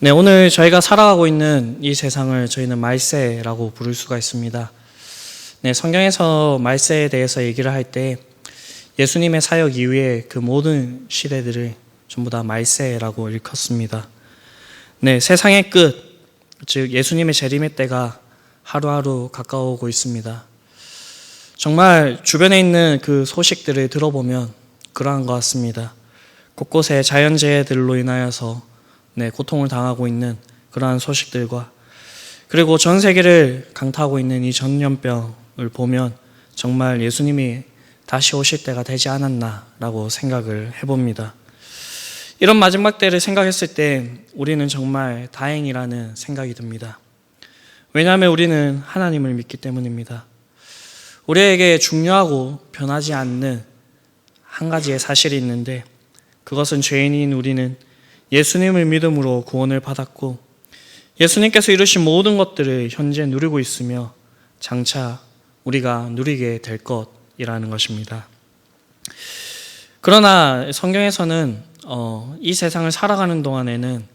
네, 오늘 저희가 살아가고 있는 이 세상을 저희는 말세라고 부를 수가 있습니다. 네, 성경에서 말세에 대해서 얘기를 할 때 예수님의 사역 이후에 그 모든 시대들을 전부 다 말세라고 일컫습니다. 네, 세상의 끝, 즉 예수님의 재림의 때가 하루하루 가까워오고 있습니다. 정말 주변에 있는 그 소식들을 들어보면 그러한 것 같습니다. 곳곳에 자연재해들로 인하여서 고통을 당하고 있는 그러한 소식들과 그리고 전 세계를 강타하고 있는 이 전염병을 보면 정말 예수님이 다시 오실 때가 되지 않았나라고 생각을 해봅니다. 이런 마지막 때를 생각했을 때 우리는 정말 다행이라는 생각이 듭니다. 왜냐하면 우리는 하나님을 믿기 때문입니다. 우리에게 중요하고 변하지 않는 한 가지의 사실이 있는데 그것은 죄인인 우리는 예수님을 믿음으로 구원을 받았고 예수님께서 이루신 모든 것들을 현재 누리고 있으며 장차 우리가 누리게 될 것이라는 것입니다. 그러나 성경에서는 이 세상을 살아가는 동안에는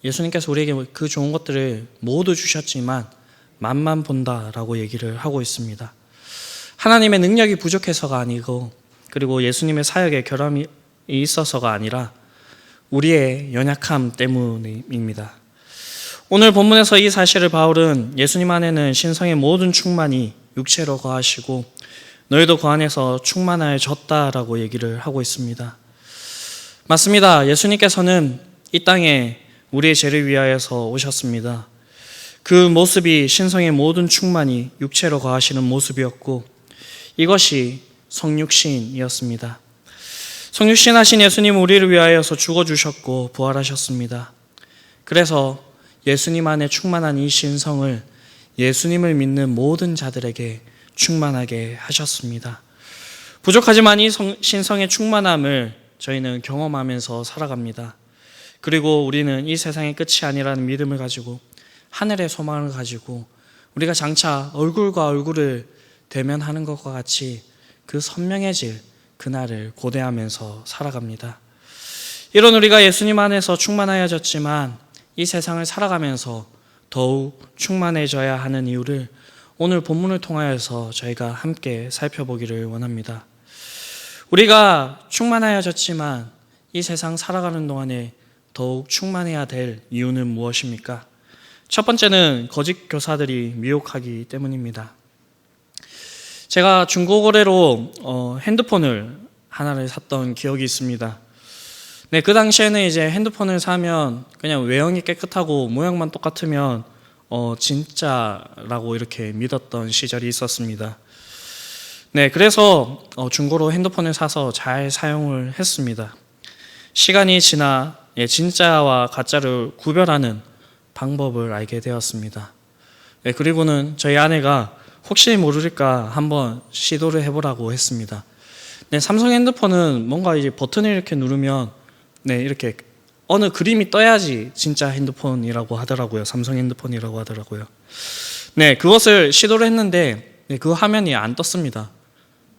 예수님께서 우리에게 그 좋은 것들을 모두 주셨지만 맛만 본다라고 얘기를 하고 있습니다. 하나님의 능력이 부족해서가 아니고 그리고 예수님의 사역에 결함이 있어서가 아니라 우리의 연약함 때문입니다. 오늘 본문에서 이 사실을 바울은 예수님 안에는 신성의 모든 충만이 육체로 거하시고 너희도 그 안에서 충만하여졌다라고 얘기를 하고 있습니다. 맞습니다. 예수님께서는 이 땅에 우리의 죄를 위하여서 오셨습니다. 그 모습이 신성의 모든 충만이 육체로 거하시는 모습이었고 이것이 성육신이었습니다. 성육신 하신 예수님 우리를 위하여서 죽어주셨고 부활하셨습니다. 그래서 예수님 안에 충만한 이 신성을 예수님을 믿는 모든 자들에게 충만하게 하셨습니다. 부족하지만 이 신성의 충만함을 저희는 경험하면서 살아갑니다. 그리고 우리는 이 세상의 끝이 아니라는 믿음을 가지고 하늘의 소망을 가지고 우리가 장차 얼굴과 얼굴을 대면하는 것과 같이 그 선명해질 그날을 고대하면서 살아갑니다. 이런 우리가 예수님 안에서 충만하여졌지만 이 세상을 살아가면서 더욱 충만해져야 하는 이유를 오늘 본문을 통하여서 저희가 함께 살펴보기를 원합니다. 우리가 충만하여졌지만 이 세상 살아가는 동안에 더욱 충만해야 될 이유는 무엇입니까? 첫 번째는 거짓 교사들이 미혹하기 때문입니다. 제가 중고거래로 핸드폰을 하나를 샀던 기억이 있습니다. 네, 그 당시에는 이제 핸드폰을 사면 그냥 외형이 깨끗하고 모양만 똑같으면 진짜라고 이렇게 믿었던 시절이 있었습니다. 네, 그래서 중고로 핸드폰을 사서 잘 사용을 했습니다. 시간이 지나 진짜와 가짜를 구별하는 방법을 알게 되었습니다. 네, 그리고는 저희 아내가 혹시 모르니까 한번 시도를 해보라고 했습니다. 네, 삼성 핸드폰은 뭔가 이제 버튼을 이렇게 누르면 이렇게 어느 그림이 떠야지 진짜 핸드폰이라고 하더라고요. 삼성 핸드폰이라고 하더라고요. 네, 그것을 시도를 했는데 그 화면이 안 떴습니다.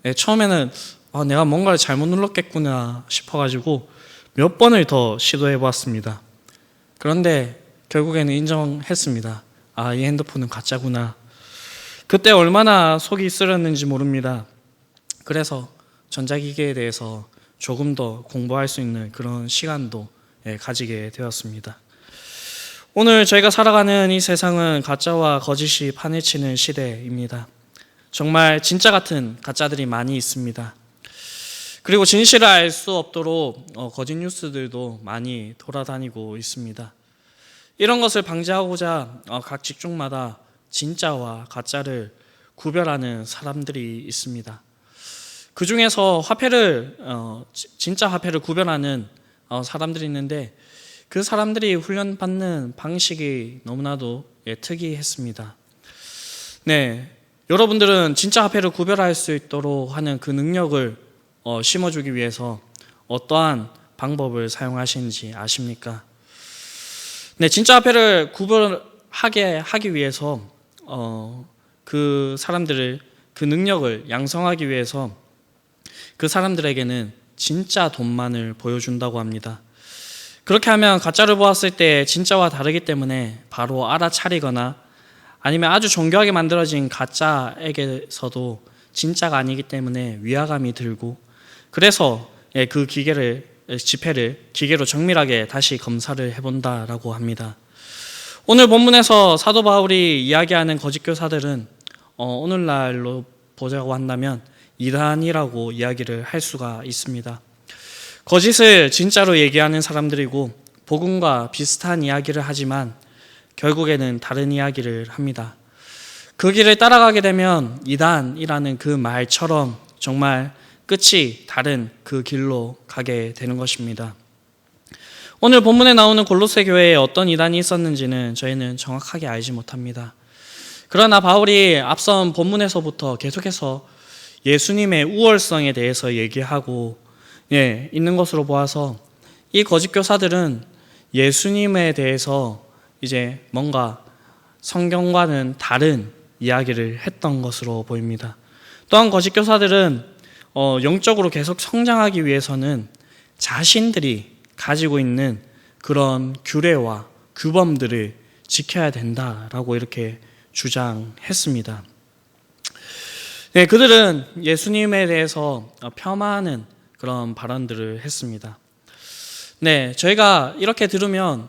네, 처음에는 내가 뭔가를 잘못 눌렀겠구나 싶어가지고 몇 번을 더 시도해 보았습니다. 그런데 결국에는 인정했습니다. 이 핸드폰은 가짜구나. 그때 얼마나 속이 쓰렸는지 모릅니다. 그래서 전자기기에 대해서 조금 더 공부할 수 있는 그런 시간도 가지게 되었습니다. 오늘 저희가 살아가는 이 세상은 가짜와 거짓이 판을 치는 시대입니다. 정말 진짜 같은 가짜들이 많이 있습니다. 그리고 진실을 알 수 없도록 거짓 뉴스들도 많이 돌아다니고 있습니다. 이런 것을 방지하고자 각 직종마다 진짜와 가짜를 구별하는 사람들이 있습니다. 그 중에서 진짜 화폐를 구별하는 사람들이 있는데 그 사람들이 훈련받는 방식이 너무나도 특이했습니다. 네, 여러분들은 진짜 화폐를 구별할 수 있도록 하는 그 능력을 심어주기 위해서 어떠한 방법을 사용하시는지 아십니까? 네, 진짜 화폐를 구별하게 하기 위해서 그 사람들을 그 능력을 양성하기 위해서 그 사람들에게는 진짜 돈만을 보여준다고 합니다. 그렇게 하면 가짜를 보았을 때 진짜와 다르기 때문에 바로 알아차리거나 아니면 아주 정교하게 만들어진 가짜에게서도 진짜가 아니기 때문에 위화감이 들고, 그래서 그 지폐를 기계로 정밀하게 다시 검사를 해본다라고 합니다. 오늘 본문에서 사도 바울이 이야기하는 거짓 교사들은 오늘날로 보자고 한다면 이단이라고 이야기를 할 수가 있습니다. 거짓을 진짜로 얘기하는 사람들이고 복음과 비슷한 이야기를 하지만 결국에는 다른 이야기를 합니다. 그 길을 따라가게 되면 이단이라는 그 말처럼 정말 끝이 다른 그 길로 가게 되는 것입니다. 오늘 본문에 나오는 골로새 교회에 어떤 이단이 있었는지는 저희는 정확하게 알지 못합니다. 그러나 바울이 앞선 본문에서부터 계속해서 예수님의 우월성에 대해서 얘기하고 있는 것으로 보아서 이 거짓 교사들은 예수님에 대해서 이제 뭔가 성경과는 다른 이야기를 했던 것으로 보입니다. 또한 거짓 교사들은 영적으로 계속 성장하기 위해서는 자신들이 가지고 있는 그런 규례와 규범들을 지켜야 된다라고 이렇게 주장했습니다. 그들은 예수님에 대해서 폄하하는 그런 발언들을 했습니다. 저희가 이렇게 들으면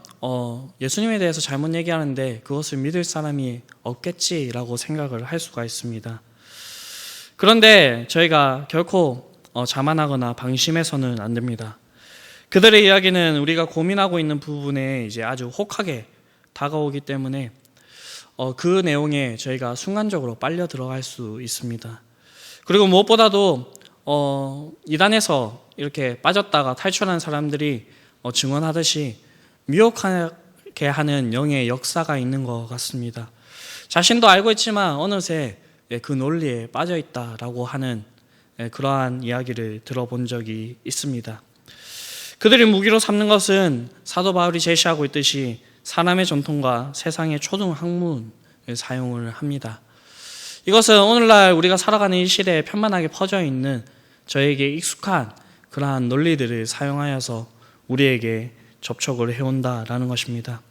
예수님에 대해서 잘못 얘기하는데 그것을 믿을 사람이 없겠지라고 생각을 할 수가 있습니다. 그런데 저희가 결코 자만하거나 방심해서는 안 됩니다. 그들의 이야기는 우리가 고민하고 있는 부분에 이제 아주 혹하게 다가오기 때문에 그 내용에 저희가 순간적으로 빨려 들어갈 수 있습니다. 그리고 무엇보다도 이단에서 이렇게 빠졌다가 탈출한 사람들이 증언하듯이 미혹하게 하는 영의 역사가 있는 것 같습니다. 자신도 알고 있지만 어느새 그 논리에 빠져 있다라고 하는 그러한 이야기를 들어본 적이 있습니다. 그들이 무기로 삼는 것은 사도 바울이 제시하고 있듯이 사람의 전통과 세상의 초등 학문을 사용을 합니다. 이것은 오늘날 우리가 살아가는 이 시대에 편만하게 퍼져 있는 저에게 익숙한 그러한 논리들을 사용하여서 우리에게 접촉을 해온다라는 것입니다.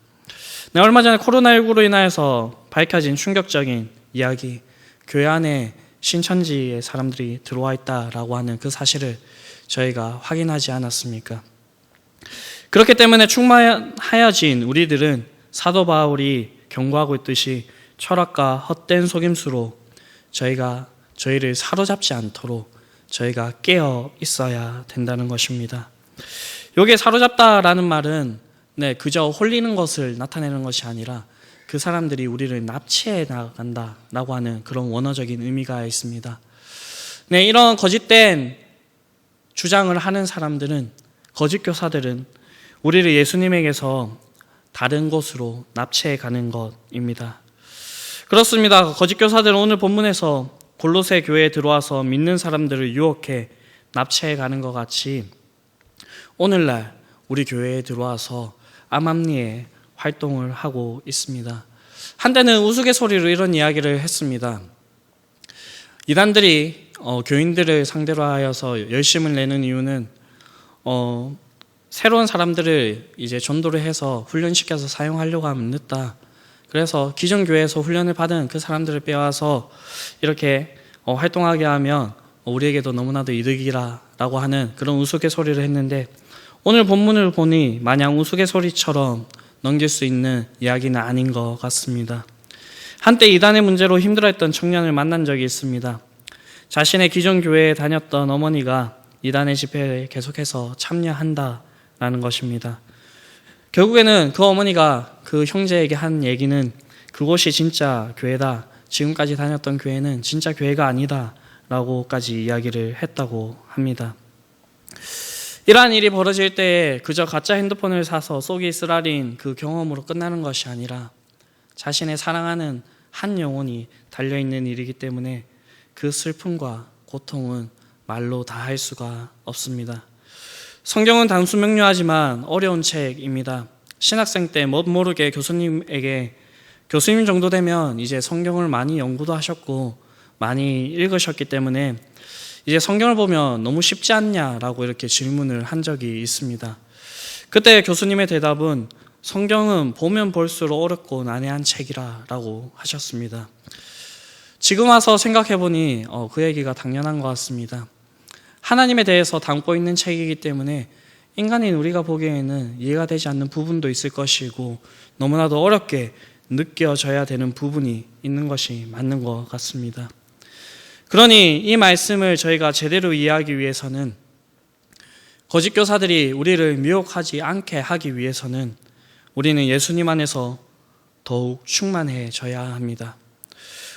얼마 전에 코로나19로 인하여서 밝혀진 충격적인 이야기, 교회 안에 신천지의 사람들이 들어와 있다라고 하는 그 사실을 저희가 확인하지 않았습니까? 그렇기 때문에 충만하여진 우리들은 사도 바울이 경고하고 있듯이 철학과 헛된 속임수로 저희를 사로잡지 않도록 저희가 깨어 있어야 된다는 것입니다. 여기에 사로잡다라는 말은 그저 홀리는 것을 나타내는 것이 아니라 그 사람들이 우리를 납치해 나간다라고 하는 그런 원어적인 의미가 있습니다. 이런 거짓된 주장을 하는 사람들은, 거짓 교사들은 우리를 예수님에게서 다른 곳으로 납치해 가는 것입니다. 그렇습니다. 거짓 교사들은 오늘 본문에서 골로새 교회에 들어와서 믿는 사람들을 유혹해 납치해 가는 것 같이 오늘날 우리 교회에 들어와서 암암리에 활동을 하고 있습니다. 한때는 우스갯소리로 이런 이야기를 했습니다. 이단들이 교인들을 상대로 하여서 열심을 내는 이유는 새로운 사람들을 이제 전도를 해서 훈련시켜서 사용하려고 하면 늦다. 그래서 기존 교회에서 훈련을 받은 그 사람들을 빼와서 이렇게 활동하게 하면 우리에게도 너무나도 이득이라고 하는 그런 우스갯소리를 했는데, 오늘 본문을 보니 마냥 우스갯소리처럼 넘길 수 있는 이야기는 아닌 것 같습니다. 한때 이단의 문제로 힘들어했던 청년을 만난 적이 있습니다. 자신의 기존 교회에 다녔던 어머니가 이단의 집회에 계속해서 참여한다라는 것입니다. 결국에는 그 어머니가 그 형제에게 한 얘기는 그곳이 진짜 교회다, 지금까지 다녔던 교회는 진짜 교회가 아니다 라고까지 이야기를 했다고 합니다. 이러한 일이 벌어질 때에 그저 가짜 핸드폰을 사서 속이 쓰라린 그 경험으로 끝나는 것이 아니라 자신의 사랑하는 한 영혼이 달려있는 일이기 때문에 그 슬픔과 고통은 말로 다 할 수가 없습니다. 성경은 단순 명료하지만 어려운 책입니다. 신학생 때 뭣 모르게 교수님에게 교수님 정도 되면 이제 성경을 많이 연구도 하셨고 많이 읽으셨기 때문에 이제 성경을 보면 너무 쉽지 않냐라고 이렇게 질문을 한 적이 있습니다. 그때 교수님의 대답은 성경은 보면 볼수록 어렵고 난해한 책이라고 하셨습니다. 지금 와서 생각해보니 그 얘기가 당연한 것 같습니다. 하나님에 대해서 담고 있는 책이기 때문에 인간인 우리가 보기에는 이해가 되지 않는 부분도 있을 것이고 너무나도 어렵게 느껴져야 되는 부분이 있는 것이 맞는 것 같습니다. 그러니 이 말씀을 저희가 제대로 이해하기 위해서는, 거짓 교사들이 우리를 미혹하지 않게 하기 위해서는 우리는 예수님 안에서 더욱 충만해져야 합니다.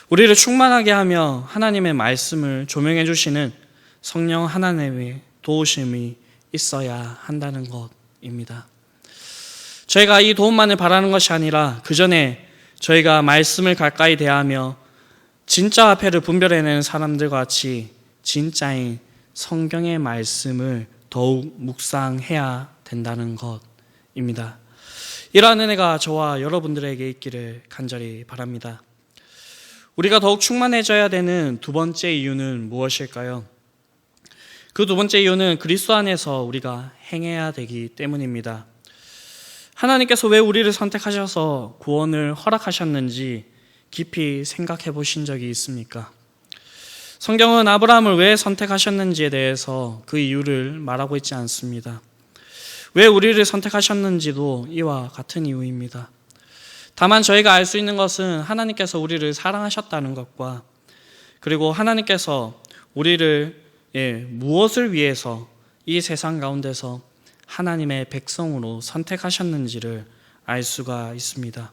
우리를 충만하게 하며 하나님의 말씀을 조명해 주시는 성령 하나님의 도우심이 있어야 한다는 것입니다. 저희가 이 도움만을 바라는 것이 아니라 그 전에 저희가 말씀을 가까이 대하며 진짜와 폐를 분별해내는 사람들과 같이 진짜인 성경의 말씀을 더욱 묵상해야 된다는 것입니다. 이러한 은혜가 저와 여러분들에게 있기를 간절히 바랍니다. 우리가 더욱 충만해져야 되는 두 번째 이유는 무엇일까요? 그 두 번째 이유는 그리스도 안에서 우리가 행해야 되기 때문입니다. 하나님께서 왜 우리를 선택하셔서 구원을 허락하셨는지 깊이 생각해 보신 적이 있습니까? 성경은 아브라함을 왜 선택하셨는지에 대해서 그 이유를 말하고 있지 않습니다. 왜 우리를 선택하셨는지도 이와 같은 이유입니다. 다만 저희가 알 수 있는 것은 하나님께서 우리를 사랑하셨다는 것과, 그리고 하나님께서 우리를 무엇을 위해서 이 세상 가운데서 하나님의 백성으로 선택하셨는지를 알 수가 있습니다.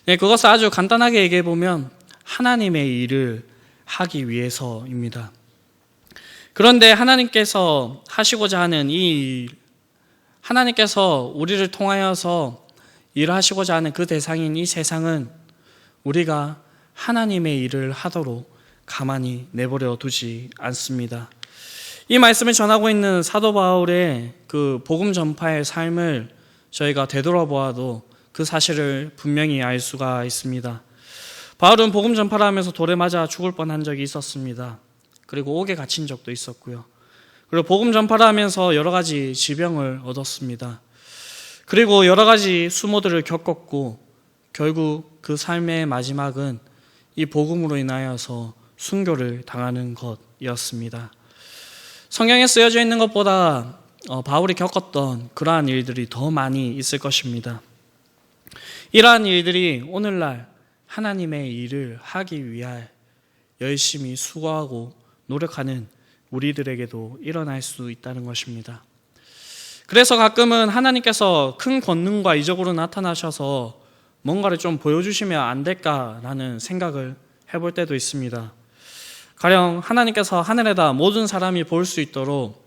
그것을 아주 간단하게 얘기해 보면 하나님의 일을 하기 위해서입니다. 그런데 하나님께서 하시고자 하는 이 일, 하나님께서 우리를 통하여서 일하시고자 하는 그 대상인 이 세상은 우리가 하나님의 일을 하도록 가만히 내버려 두지 않습니다. 이 말씀을 전하고 있는 사도 바울의 그 복음 전파의 삶을 저희가 되돌아보아도 그 사실을 분명히 알 수가 있습니다. 바울은 복음 전파를 하면서 돌에 맞아 죽을 뻔한 적이 있었습니다. 그리고 옥에 갇힌 적도 있었고요. 그리고 복음 전파를 하면서 여러 가지 지병을 얻었습니다. 그리고 여러 가지 수모들을 겪었고 결국 그 삶의 마지막은 이 복음으로 인하여서 순교를 당하는 것이었습니다. 성경에 쓰여져 있는 것보다 바울이 겪었던 그러한 일들이 더 많이 있을 것입니다. 이러한 일들이 오늘날 하나님의 일을 하기 위해 열심히 수고하고 노력하는 우리들에게도 일어날 수 있다는 것입니다. 그래서 가끔은 하나님께서 큰 권능과 이적으로 나타나셔서 뭔가를 좀 보여주시면 안 될까라는 생각을 해볼 때도 있습니다. 가령 하나님께서 하늘에다 모든 사람이 볼 수 있도록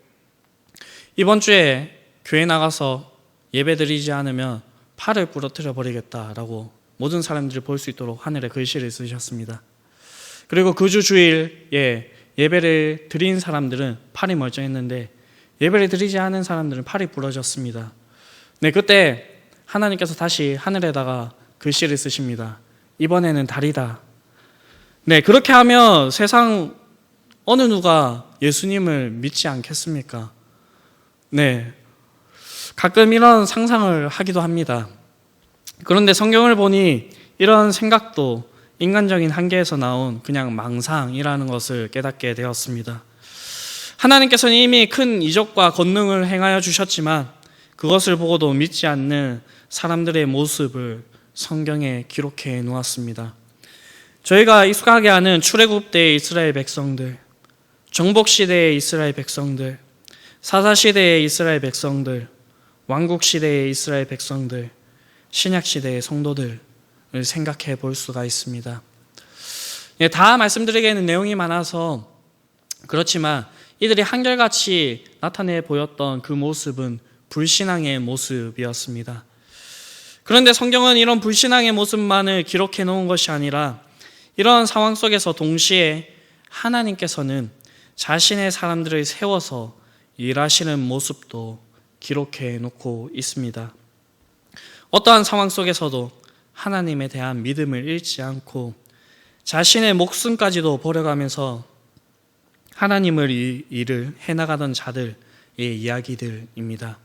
이번 주에 교회 나가서 예배 드리지 않으면 팔을 부러뜨려 버리겠다라고 모든 사람들이 볼 수 있도록 하늘에 글씨를 쓰셨습니다. 그리고 그 주 주일에 예배를 드린 사람들은 팔이 멀쩡했는데 예배를 드리지 않은 사람들은 팔이 부러졌습니다. 그때 하나님께서 다시 하늘에다가 글씨를 쓰십니다. 이번에는 다리다. 그렇게 하면 세상 어느 누가 예수님을 믿지 않겠습니까? 가끔 이런 상상을 하기도 합니다. 그런데 성경을 보니 이런 생각도 인간적인 한계에서 나온 그냥 망상이라는 것을 깨닫게 되었습니다. 하나님께서는 이미 큰 이적과 권능을 행하여 주셨지만 그것을 보고도 믿지 않는 사람들의 모습을 성경에 기록해 놓았습니다. 저희가 익숙하게 아는 출애굽 때의 이스라엘 백성들, 정복 시대의 이스라엘 백성들, 사사 시대의 이스라엘 백성들, 왕국 시대의 이스라엘 백성들, 신약 시대의 성도들을 생각해 볼 수가 있습니다. 다 말씀드리기에는 내용이 많아서 그렇지만 이들이 한결같이 나타내 보였던 그 모습은 불신앙의 모습이었습니다. 그런데 성경은 이런 불신앙의 모습만을 기록해 놓은 것이 아니라 이런 상황 속에서 동시에 하나님께서는 자신의 사람들을 세워서 일하시는 모습도 기록해 놓고 있습니다. 어떠한 상황 속에서도 하나님에 대한 믿음을 잃지 않고 자신의 목숨까지도 버려가면서 하나님을 일을 해나가던 자들의 이야기들입니다.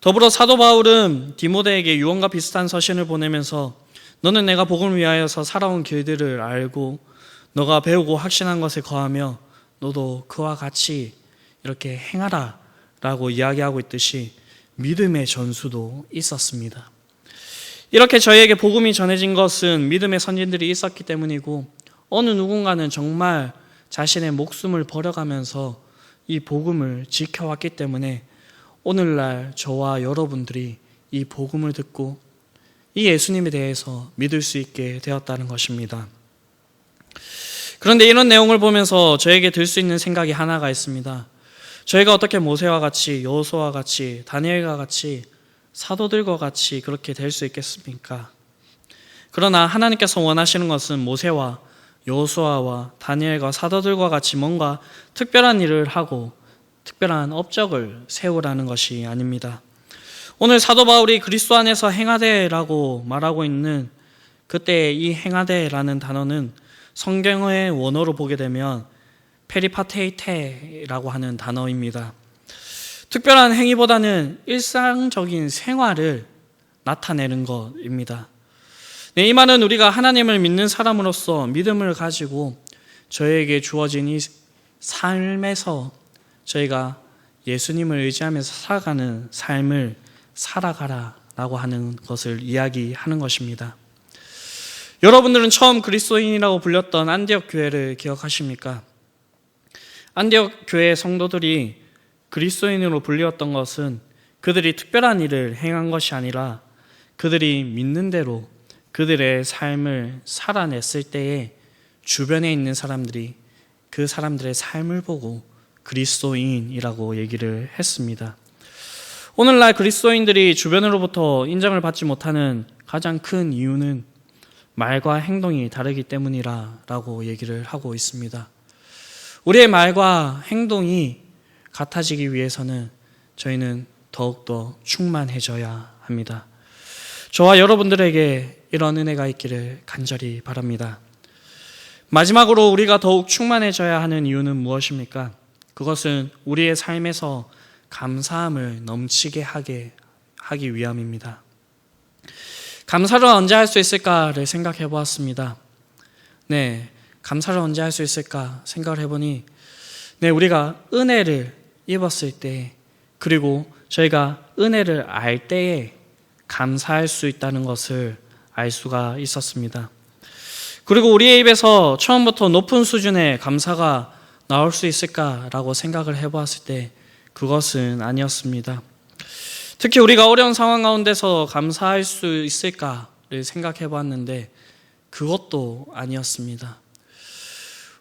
더불어 사도 바울은 디모데에게 유언과 비슷한 서신을 보내면서 너는 내가 복음을 위하여서 살아온 길들을 알고 너가 배우고 확신한 것에 거하며 너도 그와 같이 이렇게 행하라 라고 이야기하고 있듯이 믿음의 전수도 있었습니다. 이렇게 저희에게 복음이 전해진 것은 믿음의 선진들이 있었기 때문이고 어느 누군가는 정말 자신의 목숨을 버려가면서 이 복음을 지켜왔기 때문에 오늘날 저와 여러분들이 이 복음을 듣고 이 예수님에 대해서 믿을 수 있게 되었다는 것입니다. 그런데 이런 내용을 보면서 저에게 들 수 있는 생각이 하나가 있습니다. 저희가 어떻게 모세와 같이, 여호수아와 같이, 다니엘과 같이, 사도들과 같이 그렇게 될 수 있겠습니까? 그러나 하나님께서 원하시는 것은 모세와 여호수아와 다니엘과 사도들과 같이 뭔가 특별한 일을 하고 특별한 업적을 세우라는 것이 아닙니다. 오늘 사도 바울이 그리스도 안에서 행하되라고 말하고 있는 그때 이 행하되라는 단어는 성경의 원어로 보게 되면 페리파테이테라고 하는 단어입니다. 특별한 행위보다는 일상적인 생활을 나타내는 것입니다. 이 말은 우리가 하나님을 믿는 사람으로서 믿음을 가지고 저에게 주어진 이 삶에서 저희가 예수님을 의지하면서 살아가는 삶을 살아가라라고 하는 것을 이야기하는 것입니다. 여러분들은 처음 그리스도인이라고 불렸던 안디옥 교회를 기억하십니까? 안디옥 교회의 성도들이 그리스도인으로 불리었던 것은 그들이 특별한 일을 행한 것이 아니라 그들이 믿는 대로 그들의 삶을 살아냈을 때에 주변에 있는 사람들이 그 사람들의 삶을 보고 그리스도인이라고 얘기를 했습니다. 오늘날 그리스도인들이 주변으로부터 인정을 받지 못하는 가장 큰 이유는 말과 행동이 다르기 때문이라고 얘기를 하고 있습니다. 우리의 말과 행동이 같아지기 위해서는 저희는 더욱더 충만해져야 합니다. 저와 여러분들에게 이런 은혜가 있기를 간절히 바랍니다. 마지막으로 우리가 더욱 충만해져야 하는 이유는 무엇입니까? 그것은 우리의 삶에서 감사함을 넘치게 하기 위함입니다. 감사를 언제 할 수 있을까를 생각해 보았습니다. 감사를 언제 할 수 있을까 생각을 해보니 우리가 은혜를 입었을 때 그리고 저희가 은혜를 알 때에 감사할 수 있다는 것을 알 수가 있었습니다. 그리고 우리의 입에서 처음부터 높은 수준의 감사가 나올 수 있을까라고 생각을 해보았을 때 그것은 아니었습니다. 특히 우리가 어려운 상황 가운데서 감사할 수 있을까를 생각해 보았는데 그것도 아니었습니다.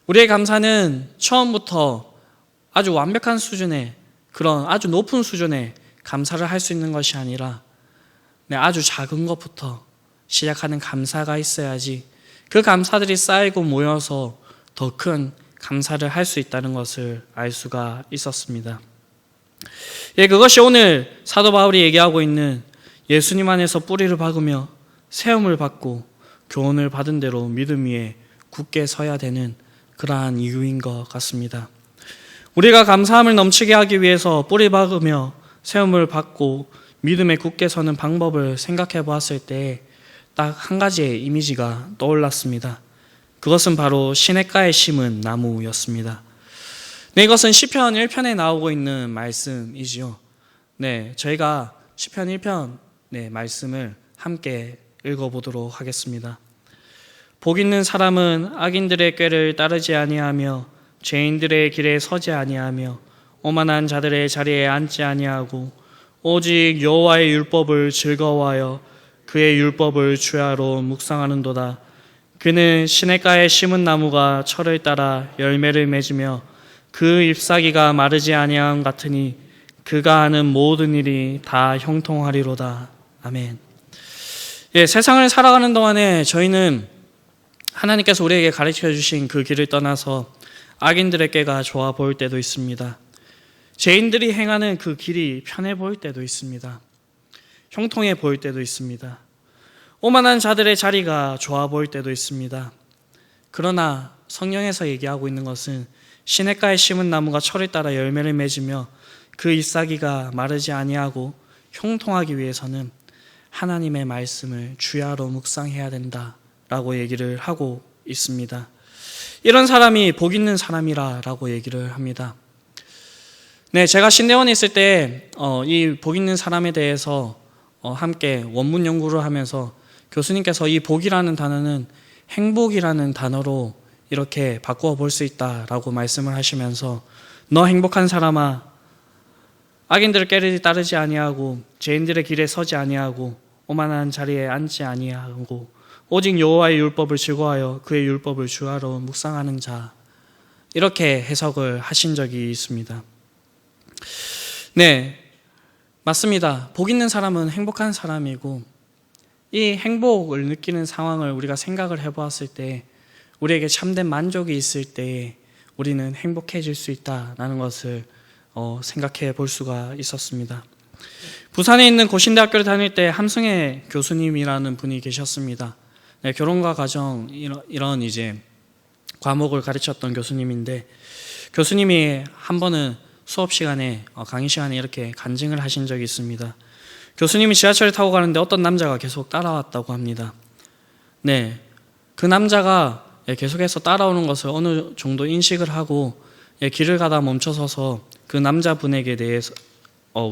우리의 감사는 처음부터 아주 완벽한 수준의 그런 아주 높은 수준의 감사를 할 수 있는 것이 아니라 아주 작은 것부터 시작하는 감사가 있어야지 그 감사들이 쌓이고 모여서 더 큰 감사를 할 수 있다는 것을 알 수가 있었습니다. 그것이 오늘 사도 바울이 얘기하고 있는 예수님 안에서 뿌리를 박으며 세움을 받고 교훈을 받은 대로 믿음 위에 굳게 서야 되는 그러한 이유인 것 같습니다. 우리가 감사함을 넘치게 하기 위해서 뿌리 박으며 세움을 받고 믿음에 굳게 서는 방법을 생각해 보았을 때 딱 한 가지의 이미지가 떠올랐습니다. 그것은 바로 시냇가에 심은 나무였습니다. 이것은 시편 1편에 나오고 있는 말씀이지요. 저희가 시편 1편 말씀을 함께 읽어보도록 하겠습니다. 복 있는 사람은 악인들의 꾀를 따르지 아니하며 죄인들의 길에 서지 아니하며 오만한 자들의 자리에 앉지 아니하고 오직 여호와의 율법을 즐거워하여 그의 율법을 주야로 묵상하는도다. 그는 시냇가에 심은 나무가 철을 따라 열매를 맺으며 그 잎사귀가 마르지 아니함 같으니 그가 하는 모든 일이 다 형통하리로다. 아멘. 세상을 살아가는 동안에 저희는 하나님께서 우리에게 가르쳐 주신 그 길을 떠나서 악인들의 꾀가 좋아 보일 때도 있습니다. 죄인들이 행하는 그 길이 편해 보일 때도 있습니다. 형통해 보일 때도 있습니다. 오만한 자들의 자리가 좋아 보일 때도 있습니다. 그러나 성경에서 얘기하고 있는 것은 시냇가에 심은 나무가 철을 따라 열매를 맺으며 그 잎사귀가 마르지 아니하고 형통하기 위해서는 하나님의 말씀을 주야로 묵상해야 된다라고 얘기를 하고 있습니다. 이런 사람이 복 있는 사람이라고 얘기를 합니다. 네, 제가 신대원에 있을 때 이 복 있는 사람에 대해서 함께 원문 연구를 하면서 교수님께서 이 복이라는 단어는 행복이라는 단어로 이렇게 바꾸어 볼 수 있다라고 말씀을 하시면서 너 행복한 사람아, 악인들의 꾀를 따르지 아니하고 죄인들의 길에 서지 아니하고 오만한 자리에 앉지 아니하고 오직 여호와의 율법을 즐거워하여 그의 율법을 주야로 묵상하는 자, 이렇게 해석을 하신 적이 있습니다. 네, 맞습니다. 복 있는 사람은 행복한 사람이고, 이 행복을 느끼는 상황을 우리가 생각을 해보았을 때 우리에게 참된 만족이 있을 때 우리는 행복해질 수 있다는 것을 생각해 볼 수가 있었습니다. 부산에 있는 고신대학교를 다닐 때 함승혜 교수님이라는 분이 계셨습니다. 네, 결혼과 가정 이런 이제 과목을 가르쳤던 교수님인데, 교수님이 한 번은 수업 시간에 강의 시간에 이렇게 간증을 하신 적이 있습니다. 교수님이 지하철을 타고 가는데 어떤 남자가 계속 따라왔다고 합니다. 네, 그 남자가 계속해서 따라오는 것을 어느 정도 인식을 하고 길을 가다 멈춰서서 그 남자분에게 대해서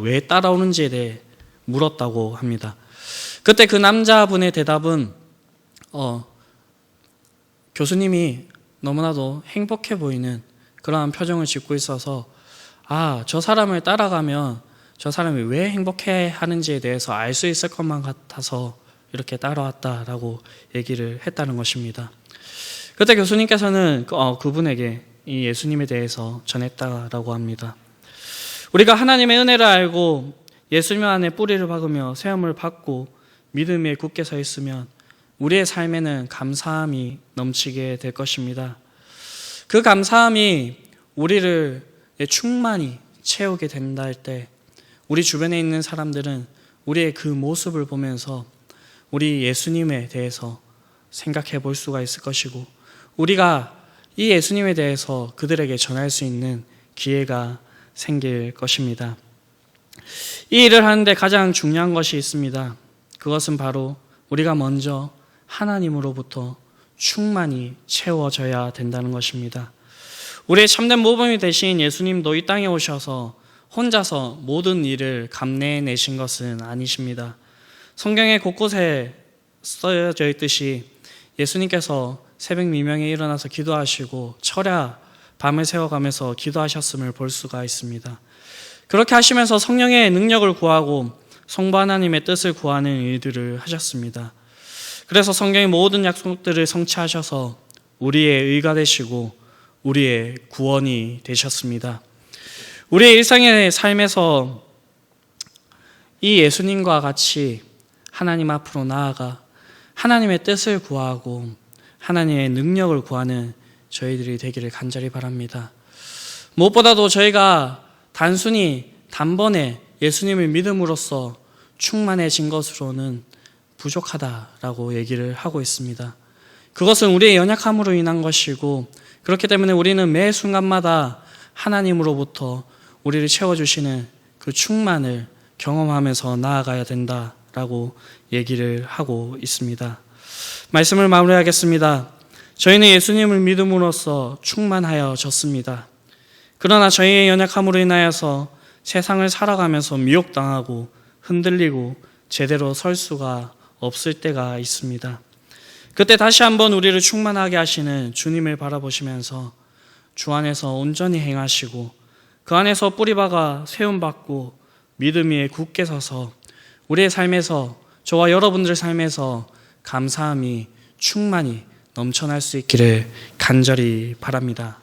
왜 따라오는지에 대해 물었다고 합니다. 그때 그 남자분의 대답은 교수님이 너무나도 행복해 보이는 그러한 표정을 짓고 있어서 저 사람을 따라가면 저 사람이 왜 행복해 하는지에 대해서 알 수 있을 것만 같아서 이렇게 따라왔다라고 얘기를 했다는 것입니다. 그때 교수님께서는 그분에게 이 예수님에 대해서 전했다라고 합니다. 우리가 하나님의 은혜를 알고 예수님 안에 뿌리를 박으며 세움을 받고 믿음에 굳게 서 있으면 우리의 삶에는 감사함이 넘치게 될 것입니다. 그 감사함이 우리를 충만히 채우게 된다 할 때 우리 주변에 있는 사람들은 우리의 그 모습을 보면서 우리 예수님에 대해서 생각해 볼 수가 있을 것이고, 우리가 이 예수님에 대해서 그들에게 전할 수 있는 기회가 생길 것입니다. 이 일을 하는데 가장 중요한 것이 있습니다. 그것은 바로 우리가 먼저 하나님으로부터 충만히 채워져야 된다는 것입니다. 우리의 참된 모범이 되신 예수님도 이 땅에 오셔서 혼자서 모든 일을 감내내신 것은 아니십니다. 성경의 곳곳에 써져 있듯이 예수님께서 새벽 미명에 일어나서 기도하시고 철야 밤을 새워가면서 기도하셨음을 볼 수가 있습니다. 그렇게 하시면서 성령의 능력을 구하고 성부 하나님의 뜻을 구하는 일들을 하셨습니다. 그래서 성경의 모든 약속들을 성취하셔서 우리의 의가 되시고 우리의 구원이 되셨습니다. 우리의 일상의 삶에서 이 예수님과 같이 하나님 앞으로 나아가 하나님의 뜻을 구하고 하나님의 능력을 구하는 저희들이 되기를 간절히 바랍니다. 무엇보다도 저희가 단순히 단번에 예수님을 믿음으로써 충만해진 것으로는 부족하다라고 얘기를 하고 있습니다. 그것은 우리의 연약함으로 인한 것이고, 그렇기 때문에 우리는 매 순간마다 하나님으로부터 우리를 채워주시는 그 충만을 경험하면서 나아가야 된다라고 얘기를 하고 있습니다. 말씀을 마무리하겠습니다. 저희는 예수님을 믿음으로써 충만하여졌습니다. 그러나 저희의 연약함으로 인하여서 세상을 살아가면서 미혹당하고 흔들리고 제대로 설 수가 없을 때가 있습니다. 그때 다시 한번 우리를 충만하게 하시는 주님을 바라보시면서 주 안에서 온전히 행하시고 그 안에서 뿌리박아 세움받고 믿음 위에 굳게 서서 우리의 삶에서, 저와 여러분들 삶에서 감사함이 충만히 넘쳐날 수 있기를 간절히 바랍니다.